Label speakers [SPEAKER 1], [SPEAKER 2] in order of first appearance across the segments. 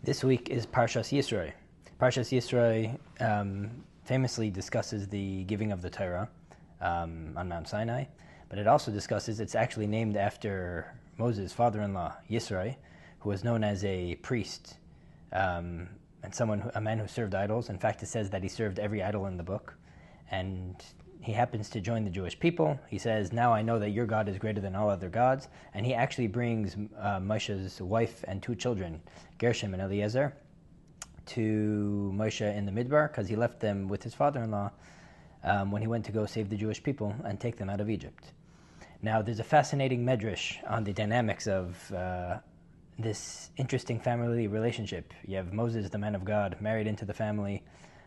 [SPEAKER 1] This week is Parshas Yisro. Parshas Yisro famously discusses the giving of the Torah on Mount Sinai, but it also discusses, it's actually named after Moses' father-in-law, Yisro, who was known as a priest and a man who served idols. In fact, it says that he served every idol in the book, and he happens to join the Jewish people. He says, "Now I know that your God is greater than all other gods," and he actually brings Moshe's wife and two children, Gershom and Eliezer, to Moshe in the Midbar, because he left them with his father-in-law when he went to go save the Jewish people and take them out of Egypt. Now, there's a fascinating medrash on the dynamics of this interesting family relationship. You have Moses, the man of God, married into the family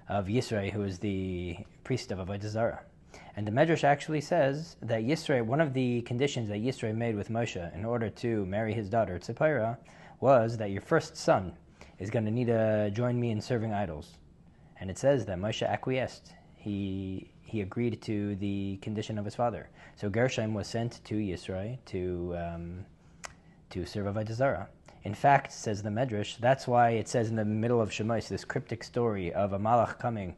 [SPEAKER 1] of Yisro, who is the priest of Avodah Zarah. And the Medrash actually says that Yisro, one of the conditions that Yisro made with Moshe in order to marry his daughter Tzipora was that your first son is going to need to join me in serving idols. And it says that Moshe acquiesced. He agreed to the condition of his father. So Gershom was sent to Yisro to serve Avodah Zarah. In fact, says the Medrash, that's why it says in the middle of Shemos this cryptic story of a malach coming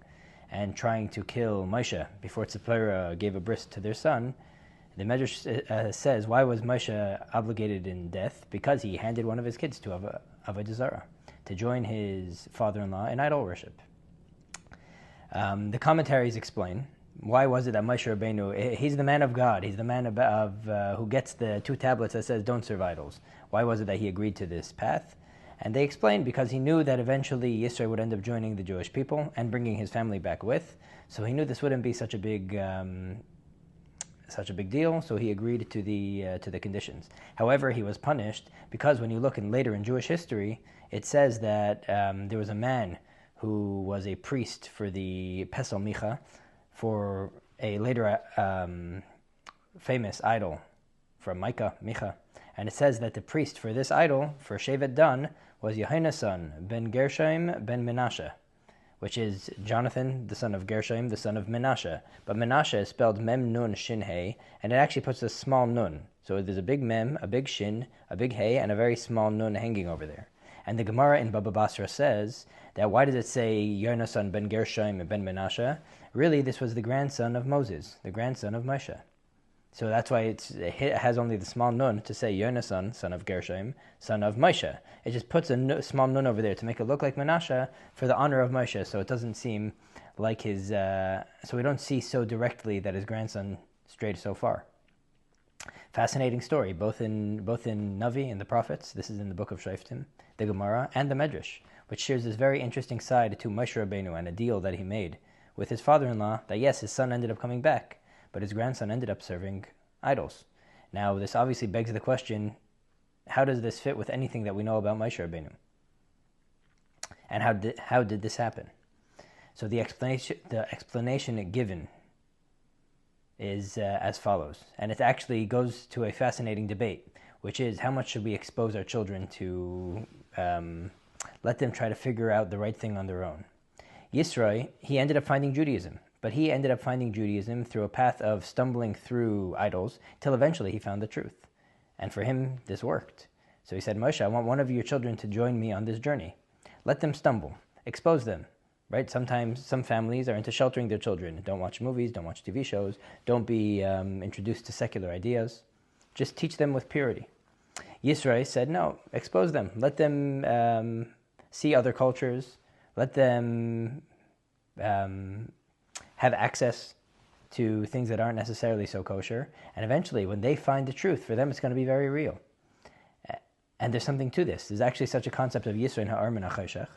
[SPEAKER 1] and trying to kill Moshe before Tzipora gave a bris to their son. The Medrash says, why was Moshe obligated in death? Because he handed one of his kids to Avodah Zarah to join his father-in-law in idol worship. The commentaries explain, why was it that Moshe Rabbeinu, he's the man of God, he's the man who gets the two tablets that says don't serve idols. Why was it that he agreed to this path? And they explained because he knew that eventually Yisro would end up joining the Jewish people and bringing his family back with. So he knew this wouldn't be such a big deal. So he agreed to the conditions. However, he was punished because when you look later in Jewish history, it says that there was a man who was a priest for the Pesel Micha, for a later famous idol from Micha. And it says that the priest for this idol, for Shevet Dan, was Yehonasan ben Gershom ben Menashe, which is Jonathan, the son of Gershom, the son of Menashe. But Menashe is spelled Mem Nun Shin He, and it actually puts a small nun. So there's a big Mem, a big Shin, a big He, and a very small nun hanging over there. And the Gemara in Baba Basra says that why does it say Yonasan ben Gershom ben Menashe? Really, this was the grandson of Moses, the grandson of Moshe. So that's why it has only the small nun to say Yonasan, son of Gershom, son of Moshe. It just puts a small nun over there to make it look like Menashe for the honor of Moshe, so it doesn't seem like his... so we don't see so directly that his grandson strayed so far. Fascinating story, both in Navi and the prophets. This is in the book of Shoftim, the Gemara, and the Medrash, which shares this very interesting side to Moshe Rabbeinu and a deal that he made with his father-in-law, that yes, his son ended up coming back, but his grandson ended up serving idols. Now, this obviously begs the question, how does this fit with anything that we know about Moshe Rabbeinu? And how did this happen? So the explanation given is as follows, and it actually goes to a fascinating debate, which is how much should we expose our children to let them try to figure out the right thing on their own. Yisro, he ended up finding Judaism, but he ended up finding Judaism through a path of stumbling through idols till eventually he found the truth. And for him, this worked. So he said, Moshe, I want one of your children to join me on this journey. Let them stumble. Expose them. Right? Sometimes some families are into sheltering their children. Don't watch movies, don't watch TV shows, don't be introduced to secular ideas. Just teach them with purity. Yisro said, no, expose them. Let them see other cultures. Let them have access to things that aren't necessarily so kosher. And eventually, when they find the truth, for them it's going to be very real. And there's something to this. There's actually such a concept of Yisro and Ha'ar min HaChoshech.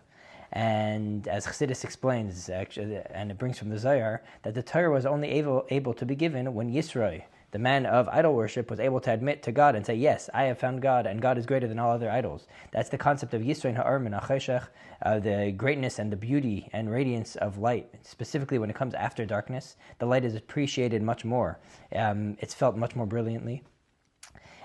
[SPEAKER 1] And as Chassidus explains, actually, and it brings from the Zohar, that the Torah was only able to be given when Yisro, the man of idol worship, was able to admit to God and say, yes, I have found God, and God is greater than all other idols. That's the concept of Yisro and Ha'ar min HaChoshech, the greatness and the beauty and radiance of light. Specifically when it comes after darkness, the light is appreciated much more. It's felt much more brilliantly.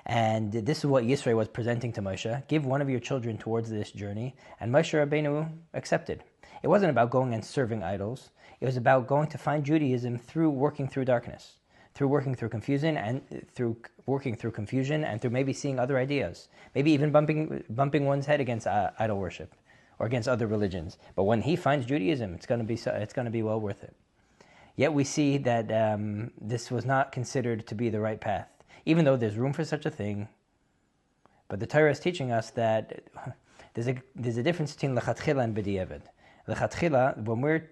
[SPEAKER 1] And this is what Yisro was presenting to Moshe. Give one of your children towards this journey. And Moshe Rabbeinu accepted. It wasn't about going and serving idols. It was about going to find Judaism through working through darkness, through working through confusion, and through maybe seeing other ideas, maybe even bumping one's head against idol worship, or against other religions. But when he finds Judaism, it's going to be well worth it. Yet we see that this was not considered to be the right path, even though there's room for such a thing. But the Torah is teaching us that there's a difference between lechatchila and b'diavad. Lechatchila, when we're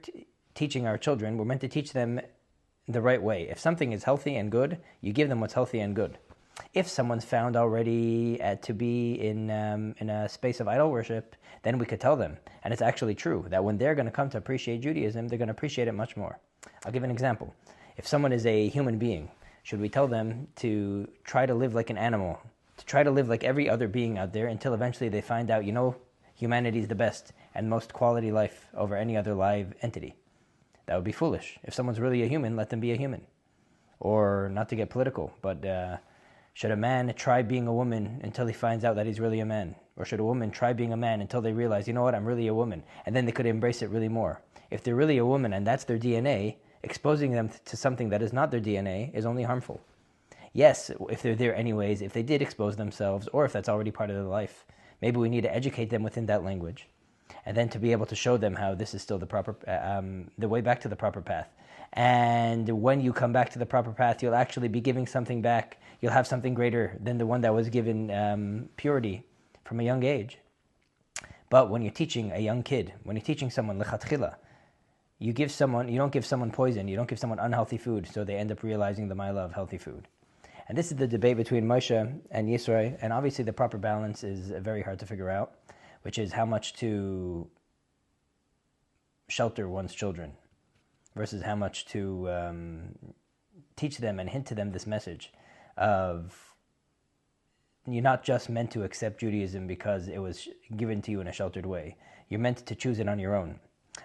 [SPEAKER 1] teaching our children, we're meant to teach them the right way. If something is healthy and good, you give them what's healthy and good. If someone's found already to be in a space of idol worship, then we could tell them. And it's actually true that when they're going to come to appreciate Judaism, they're going to appreciate it much more. I'll give an example. If someone is a human being, should we tell them to try to live like an animal, to try to live like every other being out there until eventually they find out, humanity is the best and most quality life over any other live entity? That would be foolish. If someone's really a human, let them be a human. Or, not to get political, but should a man try being a woman until he finds out that he's really a man? Or should a woman try being a man until they realize, I'm really a woman, and then they could embrace it really more? If they're really a woman and that's their DNA, exposing them to something that is not their DNA is only harmful. Yes, if they're there anyways, if they did expose themselves, or if that's already part of their life, maybe we need to educate them within that language, and then to be able to show them how this is still the proper, the way back to the proper path. And when you come back to the proper path, you'll actually be giving something back. You'll have something greater than the one that was given purity from a young age. But when you're teaching a young kid, when you're teaching someone lechatchila, you don't give someone poison, you don't give someone unhealthy food, so they end up realizing the milah of healthy food. And this is the debate between Moshe and Yisro, and obviously the proper balance is very hard to figure out, which is how much to shelter one's children versus how much to teach them and hint to them this message of you're not just meant to accept Judaism because it was given to you in a sheltered way. You're meant to choose it on your own.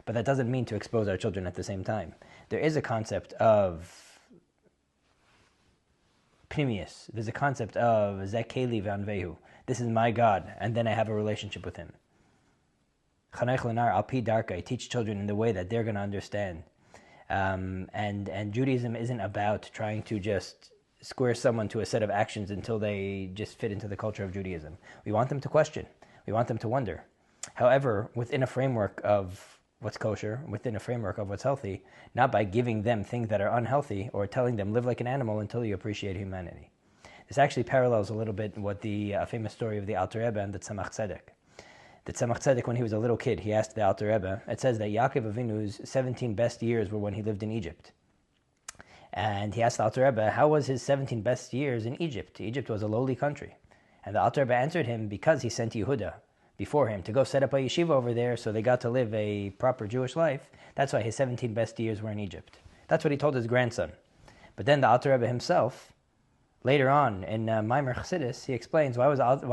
[SPEAKER 1] But that doesn't mean to expose our children at the same time. There is a concept of pnimius. There's a concept of zekeli v'anvehu. This is my God, and then I have a relationship with Him. Chanoch Aharon al pi darka. I teach children in the way that they're going to understand. And Judaism isn't about trying to just square someone to a set of actions until they just fit into the culture of Judaism. We want them to question. We want them to wonder. However, within a framework of what's kosher, within a framework of what's healthy, not by giving them things that are unhealthy or telling them live like an animal until you appreciate humanity. This actually parallels a little bit what the famous story of the Alter Rebbe and the Tzemach Tzedek. The Tzemach Tzedek, when he was a little kid, he asked the Alter Rebbe, it says that Yaakov Avinu's 17 best years were when he lived in Egypt. And he asked the Alter Rebbe, how was his 17 best years in Egypt? Egypt was a lowly country. And the Alter Rebbe answered him, because he sent Yehuda before him to go set up a yeshiva over there so they got to live a proper Jewish life. That's why his 17 best years were in Egypt. That's what he told his grandson. But then the Alter Rebbe himself, later on in Maimer Chassidus, he explains why was Yaakov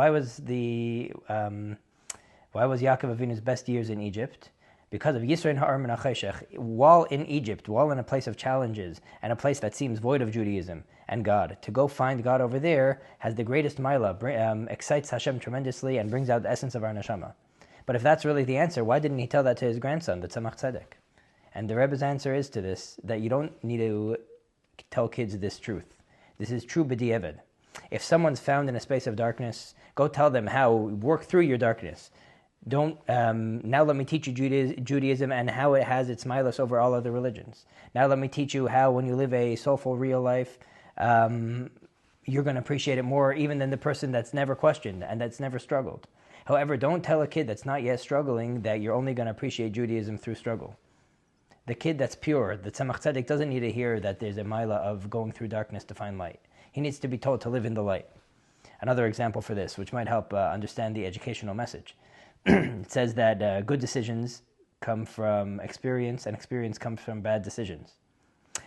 [SPEAKER 1] Avinu's best years in Egypt? Because of Yisro and Ha'ar min HaCheshech, while in Egypt, while in a place of challenges and a place that seems void of Judaism and God, to go find God over there has the greatest milah, excites Hashem tremendously and brings out the essence of our neshama. But if that's really the answer, why didn't he tell that to his grandson, the Tzemach Tzedek? And the Rebbe's answer is to this, that you don't need to tell kids this truth. This is true b'di'evad. If someone's found in a space of darkness, go tell them how, work through your darkness. Don't now let me teach you Judaism and how it has its milas over all other religions. Now let me teach you how when you live a soulful real life, you're going to appreciate it more even than the person that's never questioned and that's never struggled. However, don't tell a kid that's not yet struggling that you're only going to appreciate Judaism through struggle. The kid that's pure, the Tzemach Tzedek, doesn't need to hear that there's a milah of going through darkness to find light. He needs to be told to live in the light. Another example for this, which might help understand the educational message. It says that good decisions come from experience, and experience comes from bad decisions.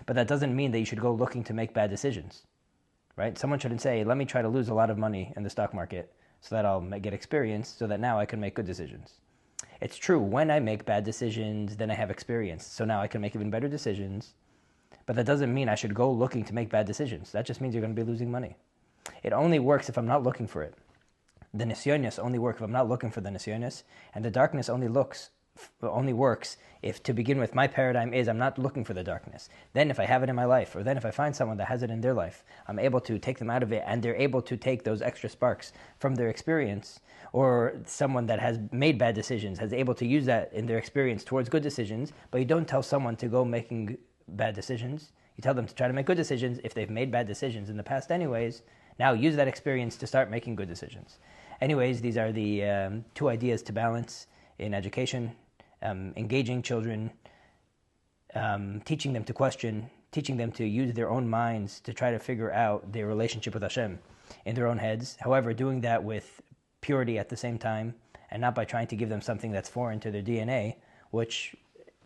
[SPEAKER 1] But that doesn't mean that you should go looking to make bad decisions, right? Someone shouldn't say, let me try to lose a lot of money in the stock market so that I'll get experience so that now I can make good decisions. It's true, when I make bad decisions, then I have experience, so now I can make even better decisions. But that doesn't mean I should go looking to make bad decisions. That just means you're going to be losing money. It only works if I'm not looking for it. The nisyonis only work if I'm not looking for the nisyonis, and the darkness only only works if, to begin with, my paradigm is I'm not looking for the darkness. Then if I have it in my life, or then if I find someone that has it in their life, I'm able to take them out of it, and they're able to take those extra sparks from their experience, or someone that has made bad decisions has able to use that in their experience towards good decisions. But you don't tell someone to go making bad decisions. You tell them to try to make good decisions. If they've made bad decisions in the past anyways, now use that experience to start making good decisions. Anyways, these are the two ideas to balance in education. Engaging children, teaching them to question, teaching them to use their own minds to try to figure out their relationship with Hashem in their own heads. However, doing that with purity at the same time, and not by trying to give them something that's foreign to their DNA, which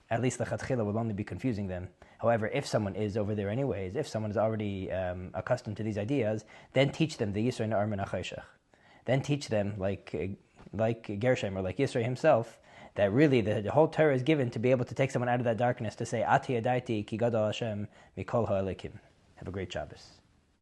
[SPEAKER 1] at least lechatchila will only be confusing them. However, if someone is over there anyways, if someone is already accustomed to these ideas, then teach them the Yisro Na'ar Min HaChoshech. Then teach them, like Gershom or like Yisro himself, that really the whole Torah is given to be able to take someone out of that darkness, to say, Ita A ki gadol Hashem mikol ha'elekim. Have a great Shabbos.